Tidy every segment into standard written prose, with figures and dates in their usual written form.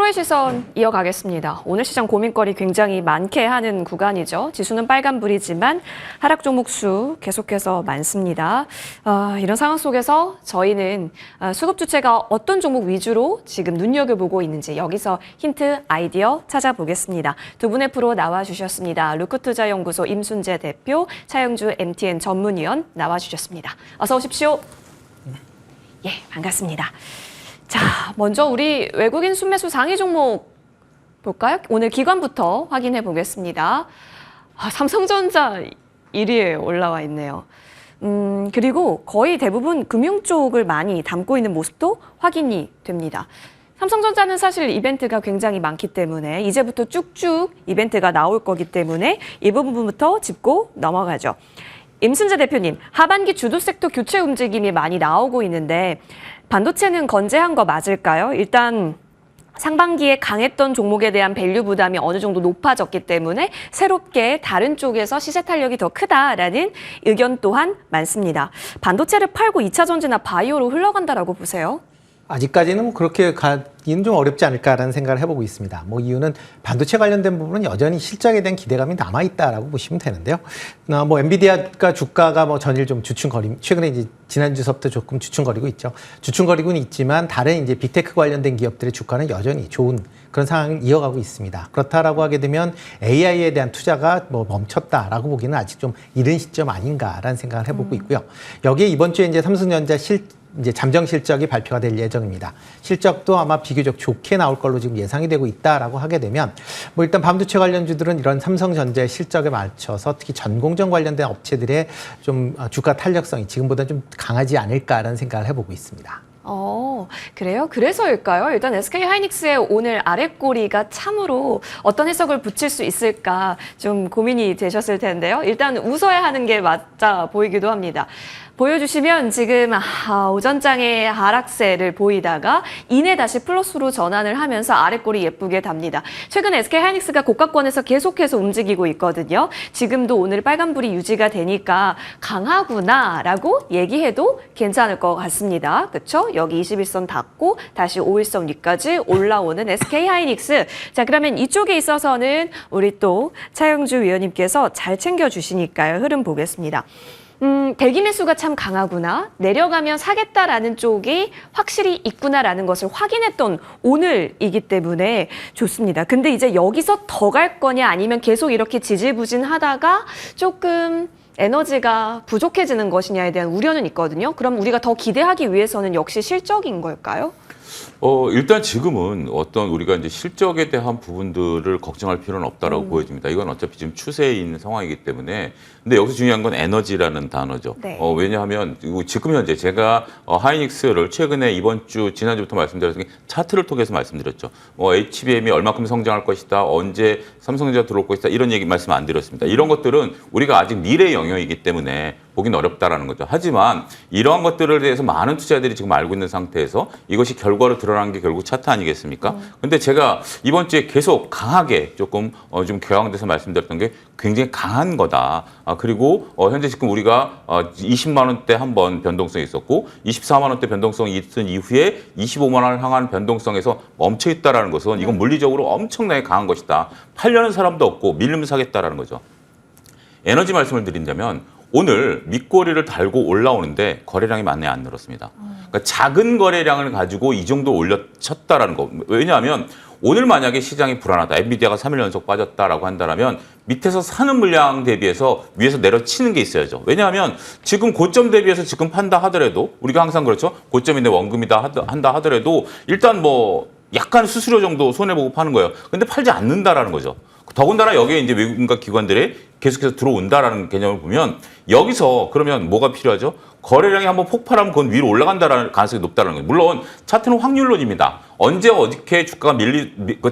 프로의 시선 이어가겠습니다. 오늘 시장 고민거리 굉장히 많게 하는 구간이죠. 지수는 빨간불이지만 하락 종목 수 계속해서 많습니다. 이런 상황 속에서 저희는 수급 주체가 어떤 종목 위주로 지금 눈여겨보고 있는지 여기서 힌트 아이디어 찾아보겠습니다. 두 분의 프로 나와주셨습니다. 루크투자연구소 임순재 대표, 차영주 MTN 전문위원 나와주셨습니다. 어서 오십시오. 예, 반갑습니다. 자, 먼저 우리 외국인 순매수 상위 종목 볼까요? 오늘 기관부터 확인해 보겠습니다. 삼성전자 1위에 올라와 있네요. 그리고 거의 대부분 금융 쪽을 많이 담고 있는 모습도 확인이 됩니다. 삼성전자는 사실 이벤트가 굉장히 많기 때문에 이제부터 쭉쭉 이벤트가 나올 거기 때문에 이 부분부터 짚고 넘어가죠. 임순재 대표님, 하반기 주도 섹터 교체 움직임이 많이 나오고 있는데 반도체는 건재한 거 맞을까요? 일단 상반기에 강했던 종목에 대한 밸류 부담이 어느 정도 높아졌기 때문에 새롭게 다른 쪽에서 시세 탄력이 더 크다라는 의견 또한 많습니다. 반도체를 팔고 2차 전지나 바이오로 흘러간다라고 보세요? 아직까지는 뭐 그렇게 가기는 좀 어렵지 않을까라는 생각을 해보고 있습니다. 뭐 이유는 반도체 관련된 부분은 여전히 실적에 대한 기대감이 남아있다라고 보시면 되는데요. 뭐 엔비디아가 주가가 뭐 전일 좀 주춤거림, 최근에 이제 지난주서부터 조금 주춤거리고 있죠. 주춤거리고는 있지만 다른 이제 빅테크 관련된 기업들의 주가는 여전히 좋은 그런 상황을 이어가고 있습니다. 그렇다라고 하게 되면 AI에 대한 투자가 뭐 멈췄다라고 보기는 아직 좀 이른 시점 아닌가라는 생각을 해보고 있고요. 여기에 이번 주에 이제 삼성전자 이제 잠정 실적이 발표가 될 예정입니다. 실적도 아마 비교적 좋게 나올 걸로 지금 예상이 되고 있다라고 하게 되면 뭐 일단 반도체 관련주들은 이런 삼성전자의 실적에 맞춰서 특히 전공정 관련된 업체들의 좀 주가 탄력성이 지금보다 좀 강하지 않을까라는 생각을 해보고 있습니다. 그래요? 그래서일까요? 일단 SK하이닉스의 오늘 아랫꼬리가 참으로 어떤 해석을 붙일 수 있을까 좀 고민이 되셨을 텐데요. 일단 웃어야 하는 게 맞아 보이기도 합니다. 보여주시면 지금 오전장의 하락세를 보이다가 이내 다시 플러스로 전환을 하면서 아랫골이 예쁘게 답니다. 최근 SK하이닉스가 고가권에서 계속해서 움직이고 있거든요. 지금도 오늘 빨간불이 유지가 되니까 강하구나라고 얘기해도 괜찮을 것 같습니다. 그렇죠? 여기 21선 닿고 다시 5일선 위까지 올라오는 SK하이닉스. 자, 그러면 이쪽에 있어서는 우리 또 차영주 위원님께서 잘 챙겨주시니까요. 흐름 보겠습니다. 대기 매수가 참 강하구나, 내려가면 사겠다라는 쪽이 확실히 있구나라는 것을 확인했던 오늘이기 때문에 좋습니다. 근데 이제 여기서 더 갈 거냐 아니면 계속 이렇게 지지부진하다가 조금 에너지가 부족해지는 것이냐에 대한 우려는 있거든요. 그럼 우리가 더 기대하기 위해서는 역시 실적인 걸까요? 일단 지금은 어떤 우리가 이제 실적에 대한 부분들을 걱정할 필요는 없다라고 보여집니다. 이건 어차피 지금 추세에 있는 상황이기 때문에. 근데 여기서 중요한 건 에너지라는 단어죠. 네. 왜냐하면 지금 현재 제가 하이닉스를 최근에 이번 주, 지난주부터 말씀드렸던 게 차트를 통해서 말씀드렸죠. HBM이 얼마큼 성장할 것이다, 언제 삼성전자 들어올 것이다, 이런 얘기 말씀 안 드렸습니다. 이런 것들은 우리가 아직 미래 영역이기 때문에 보긴 어렵다라는 거죠. 하지만 이러한 것들에 대해서 많은 투자자들이 지금 알고 있는 상태에서 이것이 결과로 드러난 게 결국 차트 아니겠습니까? 근데 제가 이번 주에 계속 강하게 조금 좀 격앙돼서 말씀드렸던 게 굉장히 강한 거다. 그리고 현재 지금 우리가 20만 원대 한번 변동성이 있었고 24만 원대 변동성이 있은 이후에 25만 원을 향한 변동성에서 멈춰 있다라는 것은 이건 물리적으로 엄청나게 강한 것이다. 팔려는 사람도 없고 밀리면 사겠다라는 거죠. 에너지 말씀을 드린다면 오늘 밑꼬리를 달고 올라오는데 거래량이 많이 안 늘었습니다. 그러니까 작은 거래량을 가지고 이 정도 올려쳤다라는 거. 왜냐하면 오늘 만약에 시장이 불안하다, 엔비디아가 3일 연속 빠졌다라고 한다면 밑에서 사는 물량 대비해서 위에서 내려치는 게 있어야죠. 왜냐하면 지금 고점 대비해서 지금 판다 하더라도 우리가 항상 그렇죠. 고점인데 원금이다 한다 하더라도 일단 뭐 약간 수수료 정도 손해보고 파는 거예요. 근데 팔지 않는다라는 거죠. 더군다나 여기에 이제 외국인과 기관들이 계속해서 들어온다라는 개념을 보면 여기서 그러면 뭐가 필요하죠? 거래량이 한번 폭발하면 그건 위로 올라간다라는 가능성이 높다는 거예요. 물론 차트는 확률론입니다. 언제 어떻게 주가가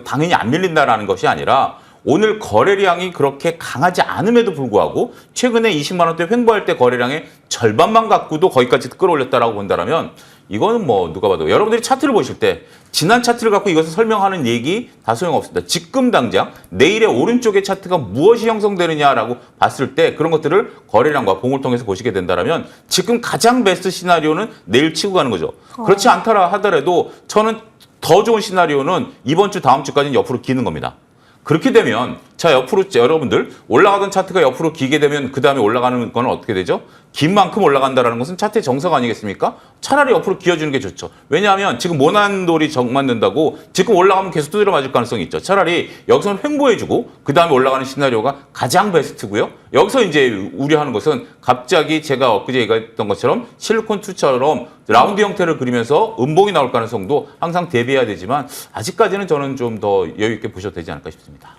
당연히 안 밀린다라는 것이 아니라 오늘 거래량이 그렇게 강하지 않음에도 불구하고 최근에 20만 원대 횡보할 때 거래량의 절반만 갖고도 거기까지 끌어올렸다라고 본다면 이거는 뭐 누가 봐도 여러분들이 차트를 보실 때 지난 차트를 갖고 이것을 설명하는 얘기 다 소용없습니다. 지금 당장 내일의 오른쪽의 차트가 무엇이 형성되느냐라고 봤을 때 그런 것들을 거래량과 봉을 통해서 보시게 된다면 지금 가장 베스트 시나리오는 내일 치고 가는 거죠. 그렇지 않더라 하더라도 저는 더 좋은 시나리오는 이번 주 다음 주까지는 옆으로 기는 겁니다. 그렇게 되면 자 옆으로 여러분들 올라가던 차트가 옆으로 기게 되면 그 다음에 올라가는 건 어떻게 되죠? 긴 만큼 올라간다는 것은 차트의 정석 아니겠습니까? 차라리 옆으로 기어주는 게 좋죠. 왜냐하면 지금 모난돌이 정맞는다고 지금 올라가면 계속 두드려 맞을 가능성이 있죠. 차라리 여기서는 횡보해주고 그 다음에 올라가는 시나리오가 가장 베스트고요. 여기서 이제 우려하는 것은 갑자기 제가 엊그제 얘기했던 것처럼 실리콘2처럼 라운드 형태를 그리면서 음봉이 나올 가능성도 항상 대비해야 되지만 아직까지는 저는 좀 더 여유 있게 보셔도 되지 않을까 싶습니다.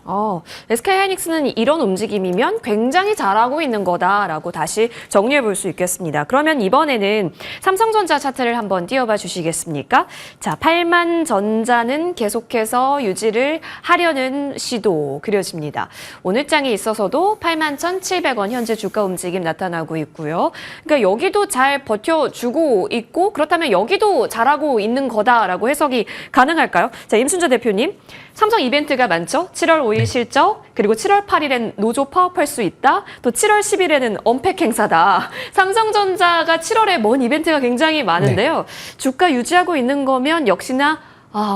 SK하이닉스는 이런 움직임이면 굉장히 잘하고 있는 거다라고 다시 정리해 볼 수 있겠습니다. 그러면 이번에는 삼성전자 차트를 한번 띄워봐 주시겠습니까? 자, 8만 전자는 계속해서 유지를 하려는 시도 그려집니다. 오늘 장에 있어서도 8만 1,700원 현재 주가 움직임 나타나고 있고요. 그러니까 여기도 잘 버텨주고 있고 그렇다면 여기도 잘하고 있는 거다라고 해석이 가능할까요? 자, 임순재 대표님. 삼성 이벤트가 많죠? 7월 5일 실적, 그리고 7월 8일엔 노조 파업할 수 있다, 또 7월 10일에는 언팩 행사다. 삼성전자가 7월에 뭔 이벤트가 굉장히 많은데요. 주가 유지하고 있는 거면 역시나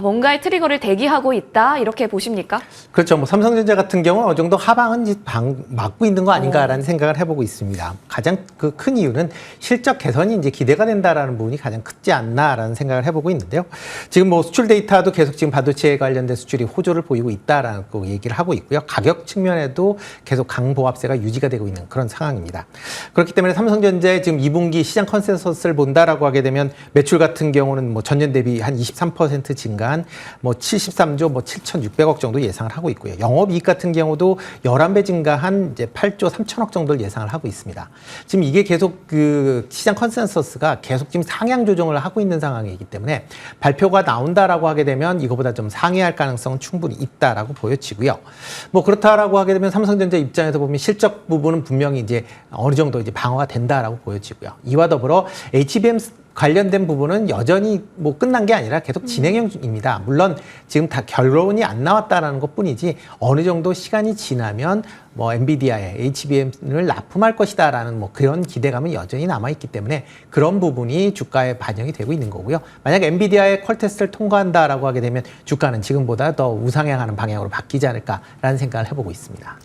뭔가의 트리거를 대기하고 있다 이렇게 보십니까? 그렇죠. 뭐 삼성전자 같은 경우는 어느 정도 하방은 이제 막고 있는 거 아닌가라는 생각을 해보고 있습니다. 가장 그 큰 이유는 실적 개선이 이제 기대가 된다라는 부분이 가장 크지 않나라는 생각을 해보고 있는데요. 지금 뭐 수출 데이터도 계속 지금 반도체 관련된 수출이 호조를 보이고 있다라는 거 얘기를 하고 있고요. 가격 측면에도 계속 강보합세가 유지가 되고 있는 그런 상황입니다. 그렇기 때문에 삼성전자의 지금 2분기 시장 컨센서스를 본다라고 하게 되면 매출 같은 경우는 뭐 전년 대비 한 23% 증가한 뭐 73조 뭐 7,600억 정도 예상을 하고 있고요. 영업이익 같은 경우도 11배 증가한 이제 8조 3천억 정도를 예상을 하고 있습니다. 지금 이게 계속 그 시장 컨센서스가 계속 지금 상향 조정을 하고 있는 상황이기 때문에 발표가 나온다라고 하게 되면 이거보다 좀 상회할 가능성은 충분히 있다라고 보여지고요. 뭐 그렇다라고 하게 되면 삼성전자 입장에서 보면 실적 부분은 분명히 이제 어느 정도 이제 방어가 된다라고 보여지고요. 이와 더불어 HBM 관련된 부분은 여전히 뭐 끝난 게 아니라 계속 진행형입니다. 물론 지금 다 결론이 안 나왔다라는 것뿐이지 어느 정도 시간이 지나면 뭐 엔비디아의 HBM을 납품할 것이다라는 뭐 그런 기대감은 여전히 남아있기 때문에 그런 부분이 주가에 반영이 되고 있는 거고요. 만약 엔비디아의 퀄 테스트를 통과한다라고 하게 되면 주가는 지금보다 더 우상향하는 방향으로 바뀌지 않을까라는 생각을 해보고 있습니다.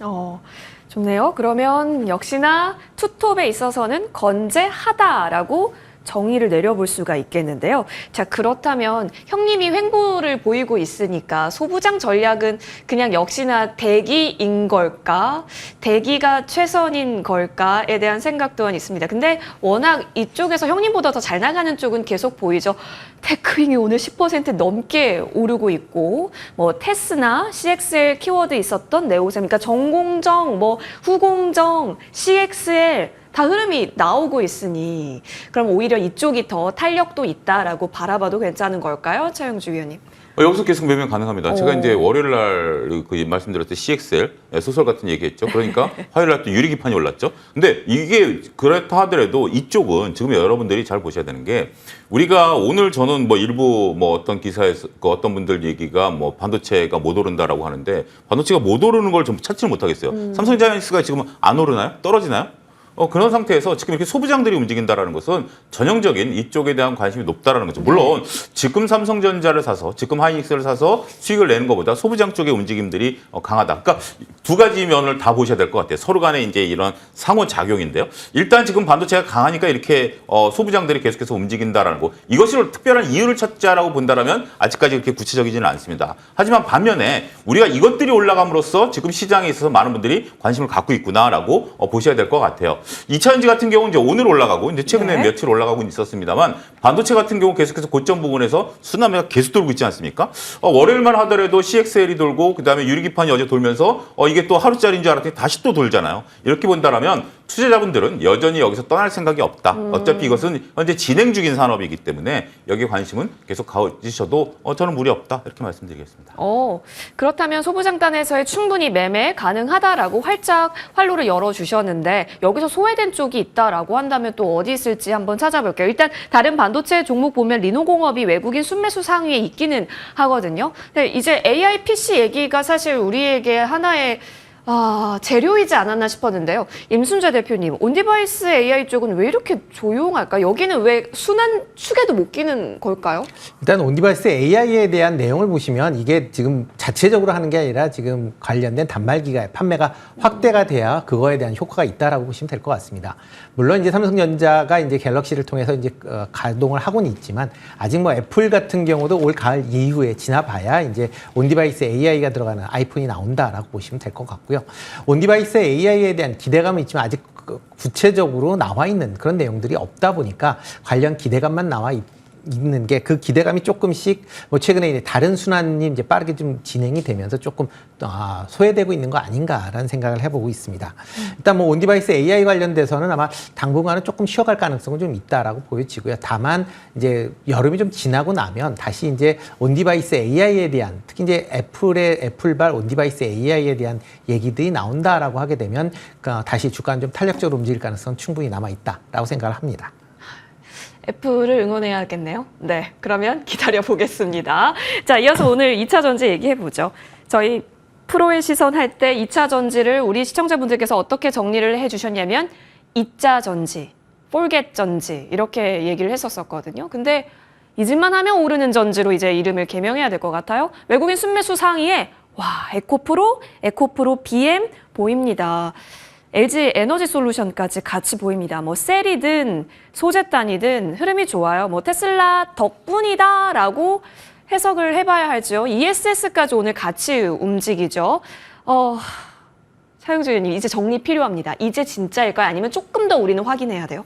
좋네요. 그러면 역시나 투톱에 있어서는 건재하다라고 정의를 내려볼 수가 있겠는데요. 자, 그렇다면 형님이 횡보를 보이고 있으니까 소부장 전략은 그냥 역시나 대기인 걸까? 대기가 최선인 걸까에 대한 생각 또한 있습니다. 근데 워낙 이쪽에서 형님보다 더 잘 나가는 쪽은 계속 보이죠. 테크윙이 오늘 10% 넘게 오르고 있고 뭐 테스나 CXL 키워드 있었던 네오셈, 그러니까 전공정, 뭐 후공정, CXL 다 흐름이 나오고 있으니 그럼 오히려 이쪽이 더 탄력도 있다라고 바라봐도 괜찮은 걸까요? 차영주 위원님. 여기서 계속 매매 가능합니다. 제가 이제 월요일 날 그 말씀드렸던 CXL 소설 같은 얘기했죠. 그러니까 화요일 날 또 유리기판이 올랐죠. 근데 이게 그렇다 하더라도 이쪽은 지금 여러분들이 잘 보셔야 되는 게 우리가 오늘 저는 뭐 일부 뭐 어떤 기사에서 그 어떤 분들 얘기가 뭐 반도체가 못 오른다라고 하는데 반도체가 못 오르는 걸 좀 찾지를 못하겠어요. 삼성자이언츠가 지금 안 오르나요? 떨어지나요? 그런 상태에서 지금 이렇게 소부장들이 움직인다라는 것은 전형적인 이쪽에 대한 관심이 높다라는 거죠. 물론 지금 삼성전자를 사서 지금 하이닉스를 사서 수익을 내는 것보다 소부장 쪽의 움직임들이 강하다. 그러니까 두 가지 면을 다 보셔야 될 것 같아요. 서로 간에 이제 이런 상호작용인데요. 일단 지금 반도체가 강하니까 이렇게 소부장들이 계속해서 움직인다라는 거. 이것을 특별한 이유를 찾자라고 본다라면 아직까지 그렇게 구체적이지는 않습니다. 하지만 반면에 우리가 이것들이 올라감으로써 지금 시장에 있어서 많은 분들이 관심을 갖고 있구나라고 보셔야 될 것 같아요. 2차전지 같은 경우는 이제 오늘 올라가고 이제 최근에 며칠 올라가고 있었습니다만 반도체 같은 경우 계속해서 고점 부분에서 순환매가 계속 돌고 있지 않습니까? 월요일만 하더라도 CXL이 돌고 그다음에 유리기판이 어제 돌면서 이게 또 하루짜리인 줄 알았더니 다시 또 돌잖아요. 이렇게 본다라면 투자자분들은 여전히 여기서 떠날 생각이 없다. 어차피 이것은 현재 진행 중인 산업이기 때문에 여기에 관심은 계속 가지셔도 저는 무리 없다. 이렇게 말씀드리겠습니다. 그렇다면 소부장단에서의 충분히 매매 가능하다라고 활짝 활로를 열어주셨는데 여기서 소외된 쪽이 있다라고 한다면 또 어디 있을지 한번 찾아볼게요. 일단 다른 반도체 종목 보면 리노공업이 외국인 순매수 상위에 있기는 하거든요. 근데 이제 AI PC 얘기가 사실 우리에게 하나의 재료이지 않았나 싶었는데요. 임순재 대표님, 온디바이스 AI 쪽은 왜 이렇게 조용할까? 여기는 왜 순환 축에도 못 끼는 걸까요? 일단 온디바이스 AI에 대한 내용을 보시면 이게 지금 자체적으로 하는 게 아니라 지금 관련된 단말기가 판매가 확대가 돼야 그거에 대한 효과가 있다라고 보시면 될 것 같습니다. 물론 이제 삼성전자가 이제 갤럭시를 통해서 이제 가동을 하고는 있지만 아직 뭐 애플 같은 경우도 올 가을 이후에 지나봐야 이제 온디바이스 AI가 들어가는 아이폰이 나온다라고 보시면 될 것 같고요. 온디바이스 AI에 대한 기대감은 있지만 아직 구체적으로 나와 있는 그런 내용들이 없다 보니까 관련 기대감만 나와 있는 게 그 기대감이 조금씩 뭐 최근에 이제 다른 순환이 이제 빠르게 좀 진행이 되면서 조금 소외되고 있는 거 아닌가라는 생각을 해보고 있습니다. 일단 뭐 온디바이스 AI 관련돼서는 아마 당분간은 조금 쉬어갈 가능성은 좀 있다라고 보여지고요. 다만 이제 여름이 좀 지나고 나면 다시 이제 온디바이스 AI에 대한 특히 이제 애플발 온디바이스 AI에 대한 얘기들이 나온다라고 하게 되면 다시 주가는 좀 탄력적으로 움직일 가능성 충분히 남아 있다라고 생각을 합니다. 애플을 응원해야겠네요. 네, 그러면 기다려 보겠습니다. 자, 이어서 오늘 2차 전지 얘기해 보죠. 저희 프로의 시선 할 때 2차 전지를 우리 시청자분들께서 어떻게 정리를 해 주셨냐면 2자 전지, 폴겟 전지 이렇게 얘기를 했었거든요. 근데 잊을만 하면 오르는 전지로 이제 이름을 개명해야 될 것 같아요. 외국인 순매수 상위에 에코프로 BM 보입니다. LG 에너지 솔루션까지 같이 보입니다. 뭐 셀이든 소재단이든 흐름이 좋아요. 뭐 테슬라 덕분이다라고 해석을 해봐야 할지요. ESS까지 오늘 같이 움직이죠. 차영주 의원님, 이제 정리 필요합니다. 이제 진짜일까요? 아니면 조금 더 우리는 확인해야 돼요?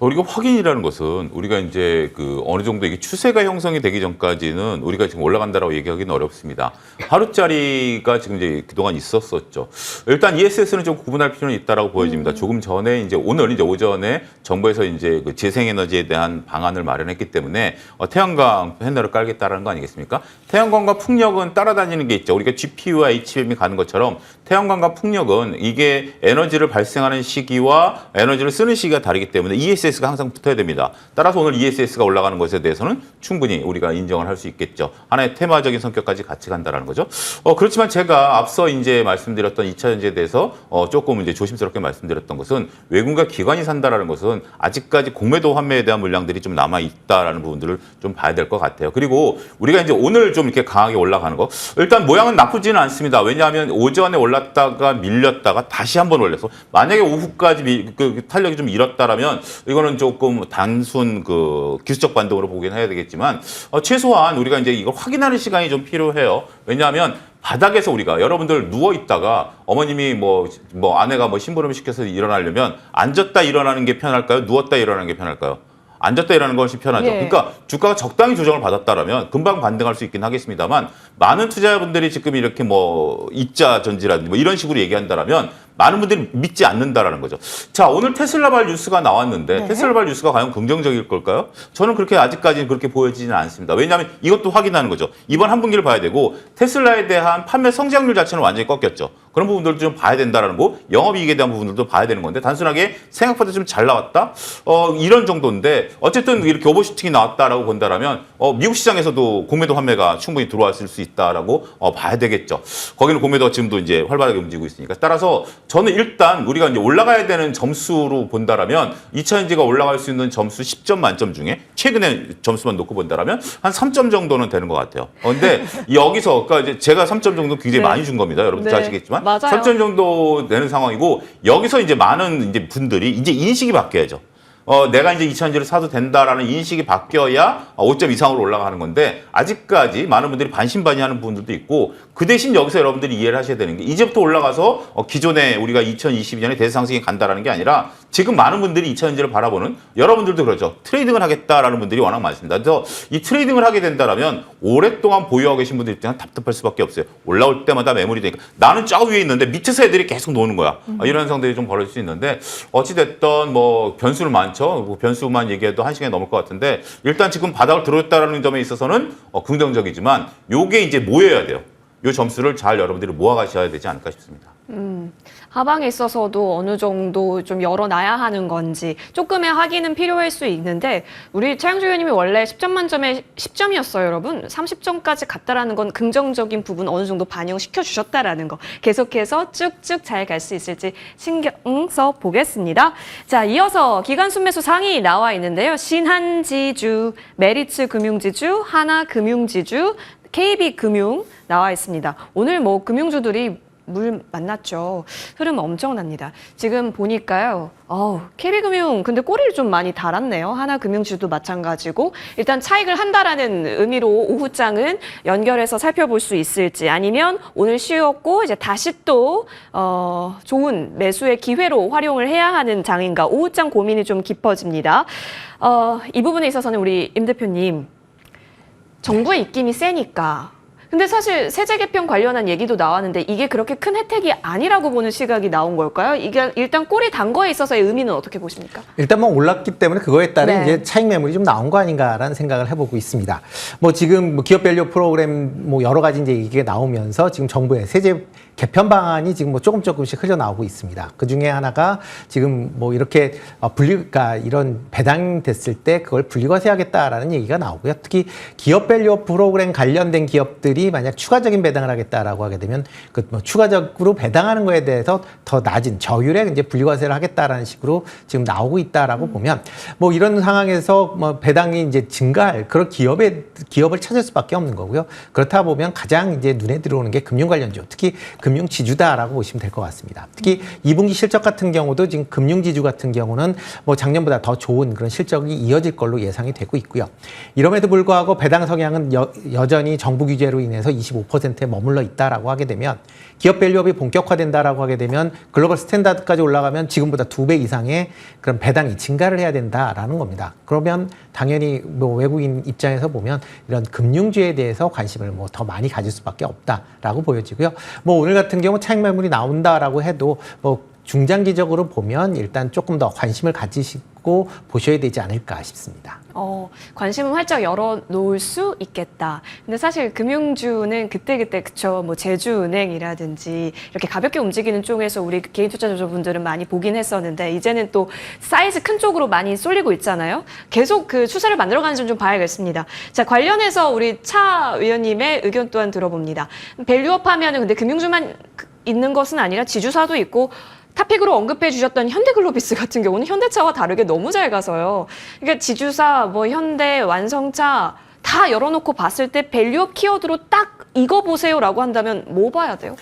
우리가 확인이라는 것은 우리가 이제 어느 정도 이게 추세가 형성이 되기 전까지는 우리가 지금 올라간다라고 얘기하기는 어렵습니다. 하루짜리가 지금 이제 그동안 있었었죠. 일단 ESS는 좀 구분할 필요는 있다라고 보여집니다. 조금 전에 이제 오늘 이제 오전에 정부에서 이제 그 재생에너지에 대한 방안을 마련했기 때문에 태양광 패널을 깔겠다라는 거 아니겠습니까? 태양광과 풍력은 따라다니는 게 있죠. 우리가 GPU와 HBM이 가는 것처럼 태양광과 풍력은 이게 에너지를 발생하는 시기와 에너지를 쓰는 시기가 다르기 때문에 ESS가 항상 붙어야 됩니다. 따라서 오늘 ESS가 올라가는 것에 대해서는 충분히 우리가 인정을 할 수 있겠죠. 하나의 테마적인 성격까지 같이 간다라는 거죠. 그렇지만 제가 앞서 이제 말씀드렸던 2차 전지에 대해서 조금 이제 조심스럽게 말씀드렸던 것은 외국인과 기관이 산다라는 것은 아직까지 공매도 환매에 대한 물량들이 좀 남아 있다라는 부분들을 좀 봐야 될 것 같아요. 그리고 우리가 이제 오늘 좀 이렇게 강하게 올라가는 거 일단 모양은 나쁘지는 않습니다. 왜냐하면 오전에 올랐다가 밀렸다가 다시 한번 올려서 만약에 오후까지 탄력이 좀 잃었다라면 이거는 조금 단순 기술적 반등으로 보긴 해야 되겠지만 최소한 우리가 이제 이걸 확인하는 시간이 좀 필요해요. 왜냐하면 바닥에서 우리가 여러분들 누워 있다가 어머님이 뭐 아내가 뭐 심부름을 시켜서 일어나려면 앉았다 일어나는 게 편할까요? 누웠다 일어나는 게 편할까요? 앉았다 일어나는 것이 편하죠. 예. 그러니까 주가가 적당히 조정을 받았다라면 금방 반등할 수 있긴 하겠습니다만 많은 투자자분들이 지금 이렇게 뭐 2자 전지라든지 뭐 이런 식으로 얘기한다라면 많은 분들이 믿지 않는다라는 거죠. 자, 오늘 테슬라발 뉴스가 나왔는데 네. 테슬라발 뉴스가 과연 긍정적일 걸까요? 저는 그렇게 아직까지는 그렇게 보여지지는 않습니다. 왜냐하면 이것도 확인하는 거죠. 이번 한 분기를 봐야 되고 테슬라에 대한 판매 성장률 자체는 완전히 꺾였죠. 그런 부분들도 좀 봐야 된다라는 거, 영업이익에 대한 부분들도 봐야 되는 건데 단순하게 생각보다 좀 잘 나왔다? 이런 정도인데 어쨌든 이렇게 오버슈팅이 나왔다라고 본다라면 미국 시장에서도 공매도 환매가 충분히 들어왔을 수 있다라고 봐야 되겠죠. 거기는 공매도가 지금도 이제 활발하게 움직이고 있으니까. 따라서 저는 일단 우리가 이제 올라가야 되는 점수로 본다라면 2차전지가 올라갈 수 있는 점수 10점 만점 중에 최근에 점수만 놓고 본다라면 한 3점 정도는 되는 것 같아요. 근데 여기서 그러니까 이제 제가 3점 정도 굉장히 네. 많이 준 겁니다. 여러분들 네. 아시겠지만 맞아요. 3점 정도 되는 상황이고 여기서 이제 많은 이제 분들이 이제 인식이 바뀌어야죠. 내가 이제 2차전지를 사도 된다라는 인식이 바뀌어야 5점 이상으로 올라가는 건데 아직까지 많은 분들이 반신반의하는 부분들도 있고 그 대신 여기서 여러분들이 이해를 하셔야 되는 게 이제부터 올라가서 기존에 우리가 2022년에 대상승이 간다라는 게 아니라 지금 많은 분들이 2차전지를 바라보는 여러분들도 그렇죠. 트레이딩을 하겠다라는 분들이 워낙 많습니다. 그래서 이 트레이딩을 하게 된다라면 오랫동안 보유하고 계신 분들 입장은 답답할 수밖에 없어요. 올라올 때마다 매물이 되니까 나는 저 위에 있는데 밑에서 애들이 계속 노는 거야. 이런 상황들이 좀 벌어질 수 있는데 어찌됐든 뭐 변수는 많죠. 뭐 변수만 얘기해도 1시간이 넘을 것 같은데 일단 지금 바닥을 들어왔다는 점에 있어서는 긍정적이지만 요게 이제 모여야 돼요. 요 점수를 잘 여러분들이 모아가셔야 되지 않을까 싶습니다. 하방에 있어서도 어느 정도 좀 열어놔야 하는 건지 조금의 확인은 필요할 수 있는데 우리 차영주 의원님이 원래 10점 만점에 10점이었어요, 여러분. 30점까지 갔다라는 건 긍정적인 부분 어느 정도 반영시켜 주셨다라는 거. 계속해서 쭉쭉 잘 갈 수 있을지 신경 써 보겠습니다. 자, 이어서 기관 순매수 상위 나와 있는데요. 신한지주, 메리츠 금융지주, 하나금융지주, KB금융 나와 있습니다. 오늘 뭐 금융주들이 물 만났죠. 흐름 엄청납니다. 지금 보니까요. KB금융 근데 꼬리를 좀 많이 달았네요. 하나금융주도 마찬가지고 일단 차익을 한다라는 의미로 오후장은 연결해서 살펴볼 수 있을지 아니면 오늘 쉬었고 이제 다시 또 좋은 매수의 기회로 활용을 해야 하는 장인가 오후장 고민이 좀 깊어집니다. 이 부분에 있어서는 우리 임 대표님 정부의 입김이 세니까 근데 사실 세제 개편 관련한 얘기도 나왔는데 이게 그렇게 큰 혜택이 아니라고 보는 시각이 나온 걸까요? 이게 일단 꼬리 단 거에 있어서의 의미는 어떻게 보십니까? 일단 뭐 올랐기 때문에 그거에 따른 네. 이제 차익 매물이 좀 나온 거 아닌가라는 생각을 해보고 있습니다. 뭐 지금 뭐 기업 밸류 프로그램 뭐 여러 가지 이제 이게 나오면서 지금 정부의 세제 개편 방안이 지금 뭐 조금씩 흘러나오고 있습니다. 그 중에 하나가 지금 뭐 이렇게 그러니까 이런 배당됐을 때 그걸 분리과세하겠다라는 얘기가 나오고요. 특히 기업 밸류 프로그램 관련된 기업들이 만약 추가적인 배당을 하겠다라고 하게 되면 그 뭐 추가적으로 배당하는 거에 대해서 더 낮은 저율의 이제 분리과세를 하겠다라는 식으로 지금 나오고 있다라고 보면 뭐 이런 상황에서 뭐 배당이 이제 증가할 그런 기업을 찾을 수밖에 없는 거고요. 그렇다 보면 가장 이제 눈에 들어오는 게 금융 관련주, 특히 금융 지주다라고 보시면 될 것 같습니다. 특히 2분기 실적 같은 경우도 지금 금융 지주 같은 경우는 뭐 작년보다 더 좋은 그런 실적이 이어질 걸로 예상이 되고 있고요. 이럼에도 불구하고 배당 성향은 여전히 정부 규제로 인해서 25%에 머물러 있다라고 하게 되면 기업 밸류업이 본격화된다라고 하게 되면 글로벌 스탠다드까지 올라가면 지금보다 2배 이상의 그런 배당이 증가를 해야 된다라는 겁니다. 그러면 당연히 뭐 외국인 입장에서 보면 이런 금융주에 대해서 관심을 뭐 더 많이 가질 수밖에 없다라고 보여지고요. 뭐 오늘 같은 경우 차익 매물이 나온다라고 해도 뭐 중장기적으로 보면 일단 조금 더 관심을 가지시고 보셔야 되지 않을까 싶습니다. 관심은 활짝 열어놓을 수 있겠다. 근데 사실 금융주는 그때그때 그쵸, 뭐 제주은행이라든지 이렇게 가볍게 움직이는 쪽에서 우리 개인 투자자분들은 많이 보긴 했었는데 이제는 또 사이즈 큰 쪽으로 많이 쏠리고 있잖아요. 계속 그 추세를 만들어가는지 좀 봐야겠습니다. 자, 관련해서 우리 차 의원님의 의견 또한 들어봅니다. 밸류업 하면은 근데 금융주만 있는 것은 아니라 지주사도 있고 탑픽으로 언급해 주셨던 현대글로비스 같은 경우는 현대차와 다르게 너무 잘 가서요. 그러니까 지주사, 뭐 현대, 완성차 다 열어놓고 봤을 때 밸류업 키워드로 딱 이거 보세요라고 한다면 뭐 봐야 돼요?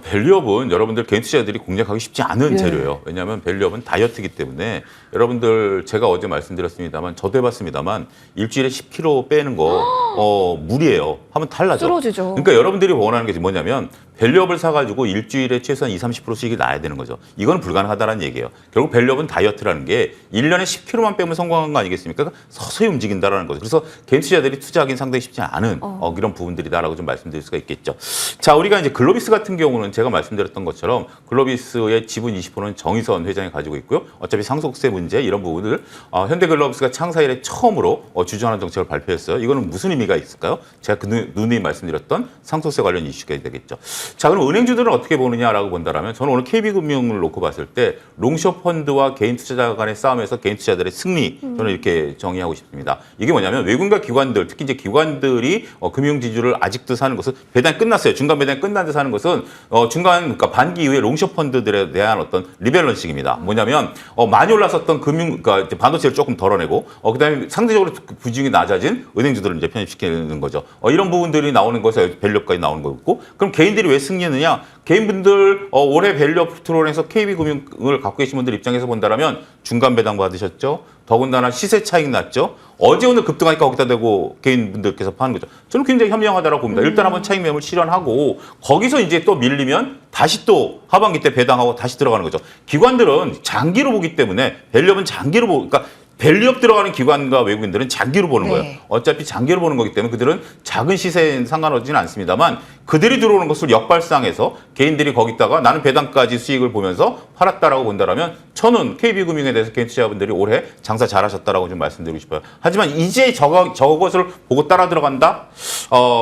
밸류업은 여러분들 개인 투자자들이 공략하기 쉽지 않은 네. 재료예요. 왜냐하면 밸류업은 다이어트이기 때문에 여러분들 제가 어제 말씀드렸습니다만 저도 해봤습니다만 일주일에 10kg 빼는 거 무리예요. 하면 탈나죠. 쓰러지죠. 그러니까 여러분들이 원하는 게 뭐냐면 밸류업을 사가지고 일주일에 최소한 20-30% 수익이 나야 되는 거죠. 이건 불가능하다는 얘기예요. 결국 밸류업은 다이어트라는 게 1년에 10kg만 빼면 성공한 거 아니겠습니까? 그러니까 서서히 움직인다라는 거죠. 그래서 개인 투자자들이 투자하기는 상당히 쉽지 않은 이런 부분들이다라고 좀 말씀드릴 수가 있겠죠. 자, 우리가 이제 글로비스 같은 경우는 제가 말씀드렸던 것처럼 글로비스의 지분 20%는 정의선 회장이 가지고 있고요. 어차피 상속세 문제 이런 부분을 현대글로비스가 창사 이래 처음으로 주주환원 정책을 발표했어요. 이거는 무슨 의미가 있을까요? 제가 누누이 말씀드렸던 상속세 관련 이슈가 되겠죠. 자, 그럼 은행주들은 어떻게 보느냐라고 본다면 저는 오늘 KB금융을 놓고 봤을 때 롱숏 펀드와 개인 투자자 간의 싸움에서 개인 투자자들의 승리 저는 이렇게 정의하고 싶습니다. 이게 뭐냐면 외국인과 기관들, 특히 이제 기관들이 금융지주를 아직도 사는 것은 배당이 끝났어요. 중간 배당이 끝난 데 사는 것은 그러니까 반기 이후에 롱숏 펀드들에 대한 어떤 리밸런싱입니다. 뭐냐면 많이 올랐었던 그러니까 이제 반도체를 조금 덜어내고 그다음에 상대적으로 비중이 낮아진 은행주들을 이제 편입시키는 거죠. 이런 부분들이 나오는 것에서 밸류업까지 나오는 거고, 그럼 개인들이 왜 승리했느냐? 개인분들 올해 밸류업 프로그램에서 KB금융을 갖고 계신 분들 입장에서 본다면 중간 배당 받으셨죠. 더군다나 시세 차익 났죠. 어제 오늘 급등하니까 거기다 대고 개인분들께서 파는 거죠. 저는 굉장히 현명하다고 봅니다. 일단 한번 차익 매물 실현하고 거기서 이제 또 밀리면 다시 또 하반기 때 배당하고 다시 들어가는 거죠. 기관들은 장기로 보기 때문에 밸류업은 장기로 그러니까 밸류업 들어가는 기관과 외국인들은 장기로 보는 거예요. 어차피 장기로 보는 거기 때문에 그들은 작은 시세엔 상관없지는 않습니다만 그들이 들어오는 것을 역발상해서 개인들이 거기다가 나는 배당까지 수익을 보면서 팔았다라고 본다면 저는 KB금융에 대해서 개인 투자자분들이 올해 장사 잘하셨다라고 좀 말씀드리고 싶어요. 하지만 이제 저것을 보고 따라 들어간다?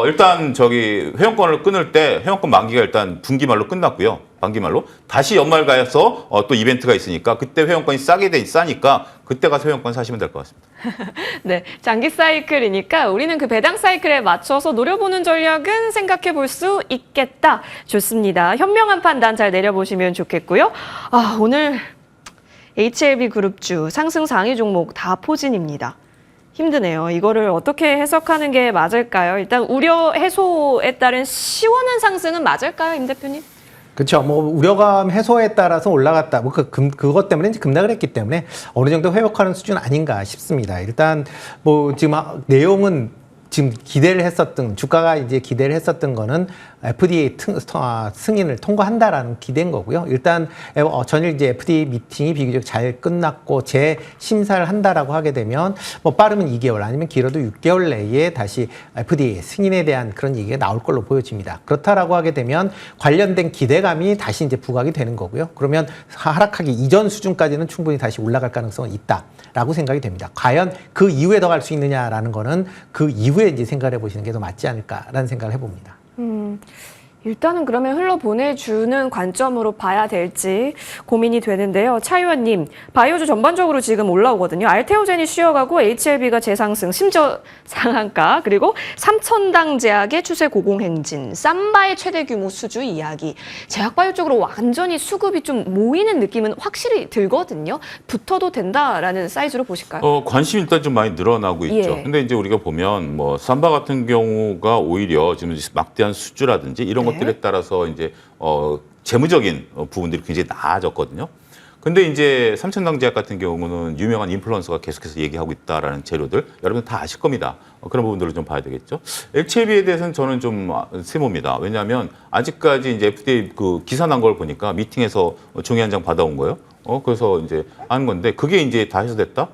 일단 회원권을 끊을 때 회원권 만기가 일단 분기 말로 끝났고요. 반기말로 다시 연말 가서 또 이벤트가 있으니까 그때 회원권이 싸니까 그때 가서 회원권 사시면 될 것 같습니다. 네, 장기 사이클이니까 우리는 그 배당 사이클에 맞춰서 노려보는 전략은 생각해 볼 수 있겠다. 좋습니다. 현명한 판단 잘 내려보시면 좋겠고요. 오늘 HLB 그룹주 상승 상위 종목 다 포진입니다. 힘드네요. 이거를 어떻게 해석하는 게 맞을까요? 일단 우려 해소에 따른 시원한 상승은 맞을까요, 임 대표님? 그렇죠. 뭐 우려감 해소에 따라서 올라갔다. 뭐 그것 때문에 이제 급락을 했기 때문에 어느 정도 회복하는 수준 아닌가 싶습니다. 일단 뭐 지금 내용은 지금 기대를 했었던 주가가 이제 기대를 했었던 거는 FDA 승인을 통과한다라는 기대인 거고요. 일단 전일 이제 FDA 미팅이 비교적 잘 끝났고 재심사를 한다라고 하게 되면 뭐 빠르면 2개월 아니면 길어도 6개월 내에 다시 FDA 승인에 대한 그런 얘기가 나올 걸로 보여집니다. 그렇다라고 하게 되면 관련된 기대감이 다시 이제 부각이 되는 거고요. 그러면 하락하기 이전 수준까지는 충분히 다시 올라갈 가능성은 있다라고 생각이 됩니다. 과연 그 이후에 더 갈 수 있느냐라는 거는 그 이후에 이제 생각해 보시는 게 더 맞지 않을까라는 생각을 해봅니다. 일단은 그러면 흘러보내주는 관점으로 봐야 될지 고민이 되는데요. 차 의원님, 바이오주 전반적으로 지금 올라오거든요. 알테오젠이 쉬어가고 HLB가 재상승, 심지어 상한가, 그리고 삼천당 제약의 추세 고공행진, 삼바의 최대 규모 수주 이야기. 제약바이오 쪽으로 완전히 수급이 좀 모이는 느낌은 확실히 들거든요. 붙어도 된다라는 사이즈로 보실까요? 관심이 일단 좀 많이 늘어나고 있죠. 예. 근데 이제 우리가 보면 뭐 삼바 같은 경우가 오히려 지금 막대한 수주라든지 이런 것들에 따라서 이제 재무적인 부분들이 굉장히 나아졌거든요. 근데 이제 삼천당 제약 같은 경우는 유명한 인플루언서가 계속해서 얘기하고 있다라는 재료들 여러분 다 아실 겁니다. 그런 부분들을 좀 봐야 되겠죠. HLB에 대해서는 저는 좀 세모입니다. 왜냐하면 아직까지 이제 FDA 그 기사 난 걸 보니까 미팅에서 종이 한 장 받아온 거예요. 그래서 이제 하는 건데 그게 이제 다 해소됐다.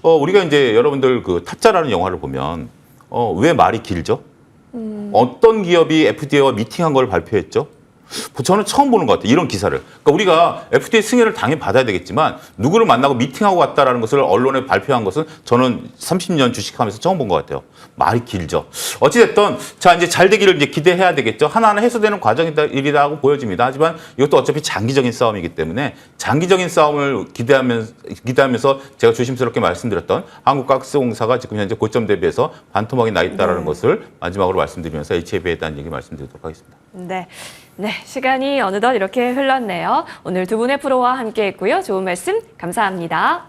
우리가 이제 여러분들 그 타짜라는 영화를 보면 왜 말이 길죠? 어떤 기업이 FDA와 미팅한 걸 발표했죠? 저는 처음 보는 것 같아요. 이런 기사를. 그러니까 우리가 FDA 승인을 당연히 받아야 되겠지만 누구를 만나고 미팅하고 갔다라는 것을 언론에 발표한 것은 저는 30년 주식하면서 처음 본 것 같아요. 말이 길죠. 어찌됐든 자 이제 잘 되기를 이제 기대해야 되겠죠. 하나하나 해소되는 과정이라고 보여집니다. 하지만 이것도 어차피 장기적인 싸움이기 때문에 장기적인 싸움을 기대하면서 제가 조심스럽게 말씀드렸던 한국가스공사가 지금 현재 고점 대비해서 반토막이 나 있다라는 것을 마지막으로 말씀드리면서 HLB에 대한 얘기 말씀드리도록 하겠습니다. 네, 시간이 어느덧 이렇게 흘렀네요. 오늘 두 분의 프로와 함께 했고요. 좋은 말씀 감사합니다.